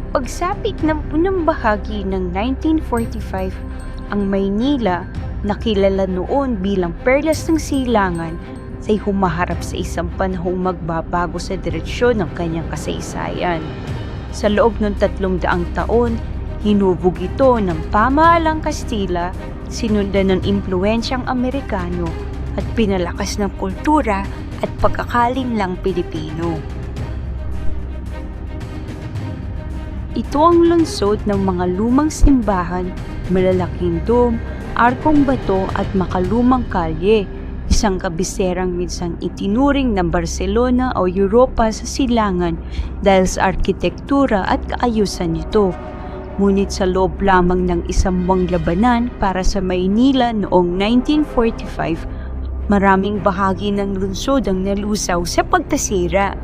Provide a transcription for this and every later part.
Pagsapit ng unang bahagi ng 1945, ang Maynila, na kilala noon bilang Perlas ng Silangan, ay humaharap sa isang panahong magbabago sa direksyon ng kanyang kasaysayan. Sa loob ng 300 taon, hinubog ito ng pamahalang Kastila, sinundan ng impluwensyang Amerikano at pinalakas ng kultura at pagkakalinlang Pilipino. Ito ang lungsod ng mga lumang simbahan, malalaking dome, arkong bato at makalumang kalye, isang kabiserang minsang itinuring na Barcelona o Europa sa silangan dahil sa arkitektura at kaayusan nito. Ngunit sa loob lamang ng isang buwang labanan para sa Maynila noong 1945, maraming bahagi ng lungsod ang nalusaw sa pagkasira.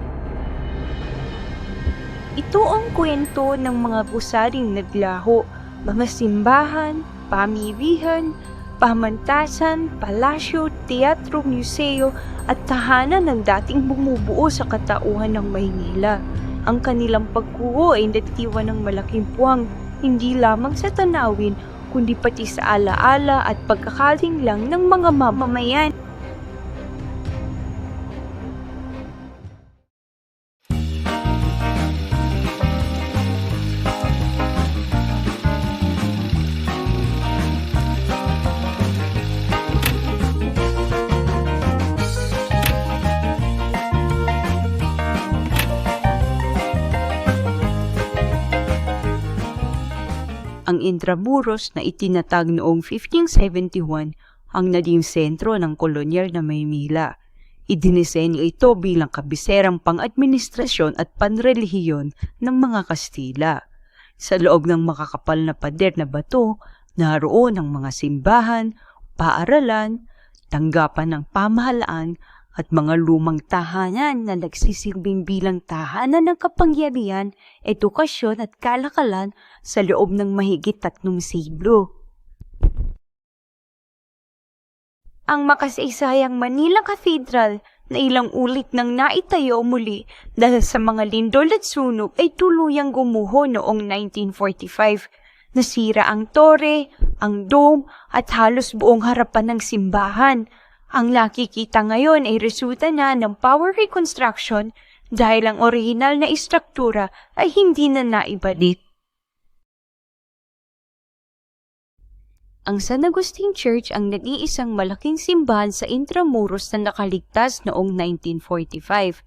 Ito ang kwento ng mga gusaring naglaho, mga simbahan, pamirihan, pamantasan, palasyo, teatro, museo at tahanan ng dating bumubuo sa katauhan ng Maynila. Ang kanilang pagguho ay nagtiwan ng malaking puwang hindi lamang sa tanawin kundi pati sa alaala at pagkakalinlang ng mga mamamayan. Ang Intramuros na itinatag noong 1571 ang naging sentro ng kolonyal na Maynila. Idinisenyo ito bilang kabiserang pang-administrasyon at panrelihiyon ng mga Kastila. Sa loob ng makakapal na pader na bato, naroon ang mga simbahan, paaralan, tanggapan ng pamahalaan at mga lumang tahanan na nagsisilbing bilang tahanan ng kapangyarihan, edukasyon at kalakalan sa loob ng mahigit 3 siglo. Ang makasaysayang Manila Cathedral na ilang ulit nang naitayo muli dahil sa mga lindol at sunog ay tuluyang gumuho noong 1945. Nasira ang tore, ang dome at halos buong harapan ng simbahan. Ang nakikita ngayon ay resulta na ng power reconstruction dahil ang orihinal na istruktura ay hindi na naibalik. Ang San Agustin Church ang nag-iisang malaking simbahan sa Intramuros na nakaligtas noong 1945.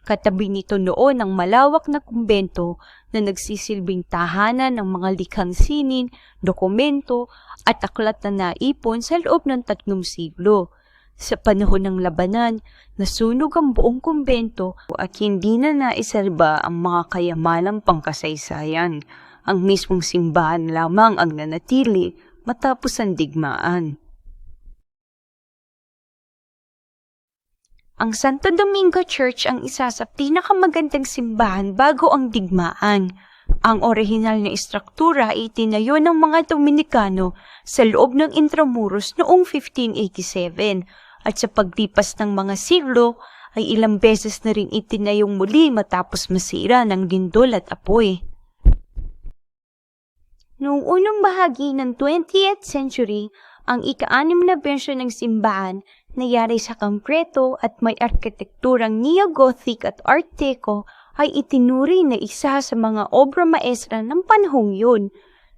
Katabi nito noon ang malawak na kumbento na nagsisilbing tahanan ng mga likhang sining, dokumento at aklat na naipon sa loob ng 3 siglo. Sa panahon ng labanan, nasunog ang buong kumbento at hindi na naisalba ang mga kayamanang pangkasaysayan. Ang mismong simbahan lamang ang nanatili matapos ang digmaan. Ang Santo Domingo Church ang isa sa pinakamagandang simbahan bago ang digmaan. Ang orihinal na istruktura ay itinayo ng mga Dominikano sa loob ng Intramuros noong 1587 at sa paglipas ng mga siglo ay ilang beses na rin itinayong muli matapos masira ng lindol at apoy. Noong unang bahagi ng 20th century, ang ika-6 na bensyon ng simbahan nangyari sa konkreto at may arkitekturang neo-Gothic at Art Deco ay itinuri na isa sa mga obra maestra ng panahong yun.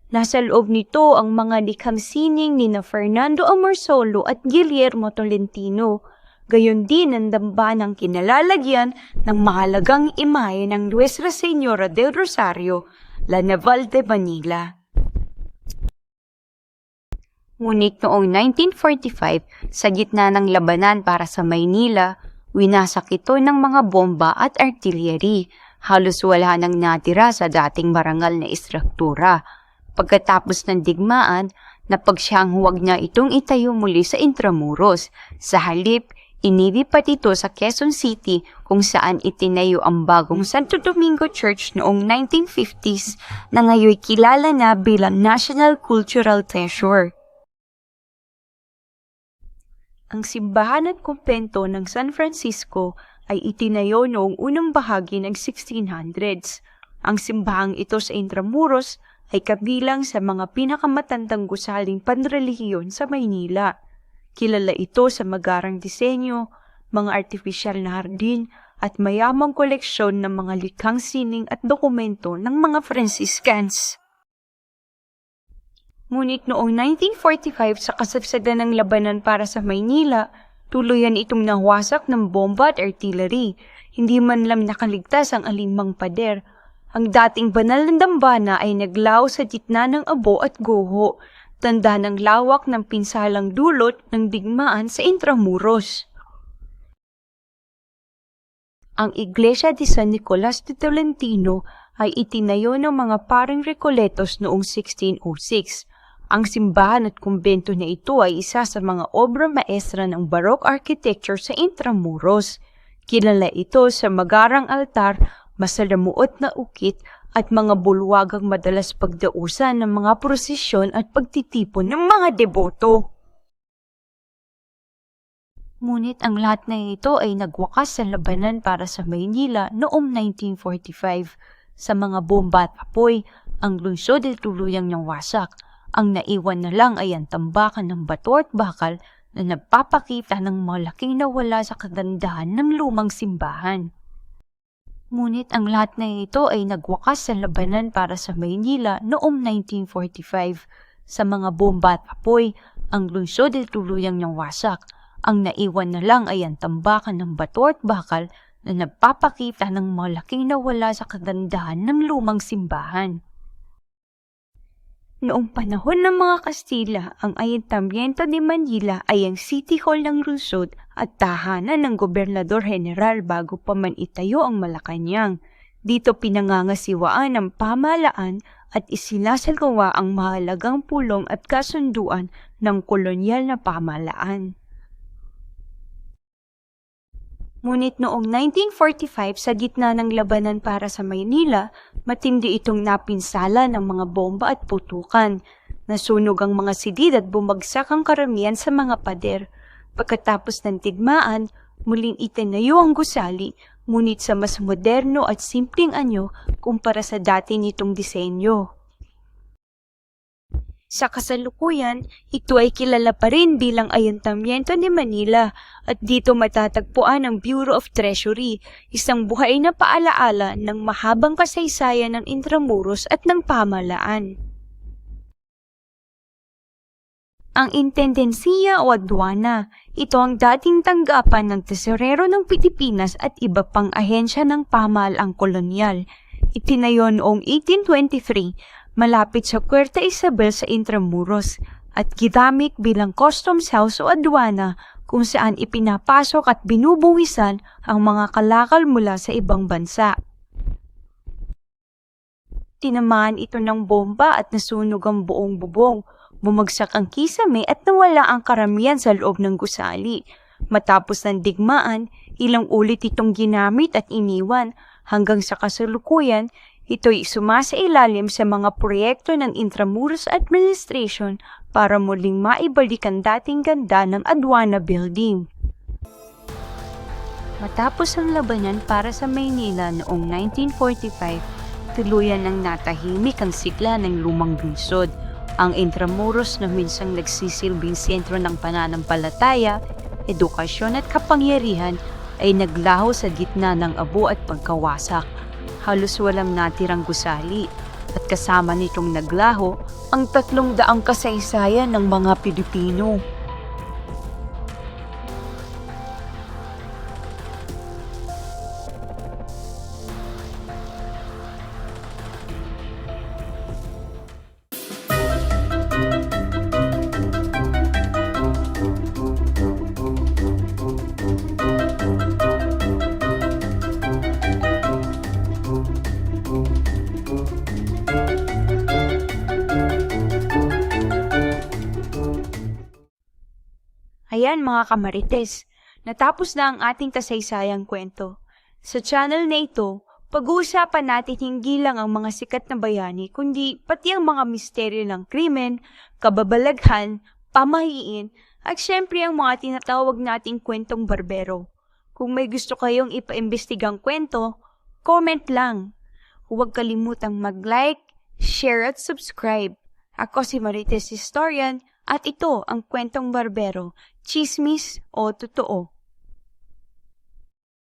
Nasa loob nito ang mga likhang sining ni Fernando Amorsolo at Guillermo Tolentino. Gayon din ang damba ng kinalalagyan ng mahalagang imahe ng Nuestra Señora del Rosario, La Naval de Manila. Ngunit noong 1945, sa gitna ng labanan para sa Maynila, winasak ito ng mga bomba at artillery. Halos wala nang natira sa dating marangal na istruktura. Pagkatapos ng digmaan, napagsyang huwag niya itong itayo muli sa Intramuros. Sa halip, inilipat ito sa Quezon City kung saan itinayo ang bagong Santo Domingo Church noong 1950s na ngayon kilala na bilang National Cultural Treasure. Ang simbahan at kumpento ng San Francisco ay itinayo noong unang bahagi ng 1600s. Ang simbahang ito sa Intramuros ay kabilang sa mga pinakamatandang gusaling panrelihiyon sa Maynila. Kilala ito sa magarang disenyo, mga artipisyal na hardin, at mayamang koleksyon ng mga likhang sining at dokumento ng mga Franciscans. Ngunit noong 1945 sa kasagsagan ng labanan para sa Maynila, tuluyan itong nawasak ng bomba at artillery. Hindi man lang nakaligtas ang alinmang pader. Ang dating banal na dambana ay naglaho sa gitna ng abo at goho, tanda ng lawak ng pinsalang dulot ng digmaan sa Intramuros. Ang Iglesia de San Nicolas de Tolentino ay itinayo ng mga paring Recoletos noong 1606. Ang simbahan at kumbento na ito ay isa sa mga obra maestra ng Baroque architecture sa Intramuros. Kilala ito sa magarang altar, masalamuot na ukit at mga bulwagang madalas pagdausan ng mga prosesyon at pagtitipon ng mga deboto. Ngunit ang lahat na ito ay nagwakas sa labanan para sa Maynila noong 1945. Sa mga bomba at apoy, ang lungsod ay tuluyang nawasak. Ang naiwan na lang ay ang tambakan ng bato at bakal na nagpapakita ng malaking nawala sa kagandahan ng lumang simbahan. Ngunit ang lahat na ito ay nagwakas sa labanan para sa Maynila noong 1945. Sa mga bomba at apoy, ang lungsod ay tuluyang nawasak. Ang naiwan na lang ay ang tambakan ng bato at bakal na nagpapakita ng malaking nawala sa kagandahan ng lumang simbahan. Noong panahon ng mga Kastila, ang Ayuntamiento de Manila ay ang City Hall ng lungsod at tahanan ng Gobernador General bago pa man itayo ang Malacanang. Dito pinangangasiwaan ang pamahalaan at isinasagawa ang mahalagang pulong at kasunduan ng kolonyal na pamahalaan. Ngunit noong 1945 sa gitna ng labanan para sa Maynila, matindi itong napinsala ng mga bomba at putukan. Nasunog ang mga silid at bumagsak ang karamihan sa mga pader. Pagkatapos ng tigmaan, muling itinayo ang gusali, ngunit sa mas moderno at simpleng anyo kumpara sa dati nitong disenyo. Sa kasalukuyan, ito ay kilala pa rin bilang Ayuntamiento de Manila at dito matatagpuan ang Bureau of Treasury, isang buhay na paalaala ng mahabang kasaysayan ng Intramuros at ng pamahalaan. Ang Intendensiya o Aduana, ito ang dating tanggapan ng Tesorero ng Pilipinas at iba pang ahensya ng pamahalaang kolonyal. Itinayo noong 1823, malapit sa Puerta Isabel sa Intramuros at ginamit bilang customs house o aduana kung saan ipinapasok at binubuwisan ang mga kalakal mula sa ibang bansa. Tinamaan ito ng bomba at nasunog ang buong bubong. Bumagsak ang kisame at nawala ang karamihan sa loob ng gusali. Matapos ng digmaan, ilang ulit itong ginamit at iniwan hanggang sa kasalukuyan. Ito'y sumasailalim sa mga proyekto ng Intramuros Administration para muling maibalik ang dating ganda ng Aduana Building. Matapos ang labanan para sa Maynila noong 1945, tuluyan ng natahimik ang sigla ng lumang lungsod. Ang Intramuros na minsang nagsisilbing sentro ng pananampalataya, edukasyon at kapangyarihan ay naglaho sa gitna ng abo at pagkawasak. Halos walang natirang gusali at kasama nitong naglaho ang 300 kasaysayan ng mga Pilipino. Ayan mga kamarites, natapos na ang ating kasaysayang kwento. Sa channel na ito, pag-uusapan natin hindi lang ang mga sikat na bayani, kundi pati ang mga misteryo ng krimen, kababalaghan, pamahiin, at syempre ang mga tinatawag nating kwentong barbero. Kung may gusto kayong ipaimbestigang kwento, comment lang. Huwag kalimutang mag-like, share at subscribe. Ako si Marites Historian at ito ang Kwentong Barbero, Chismis o Totoo.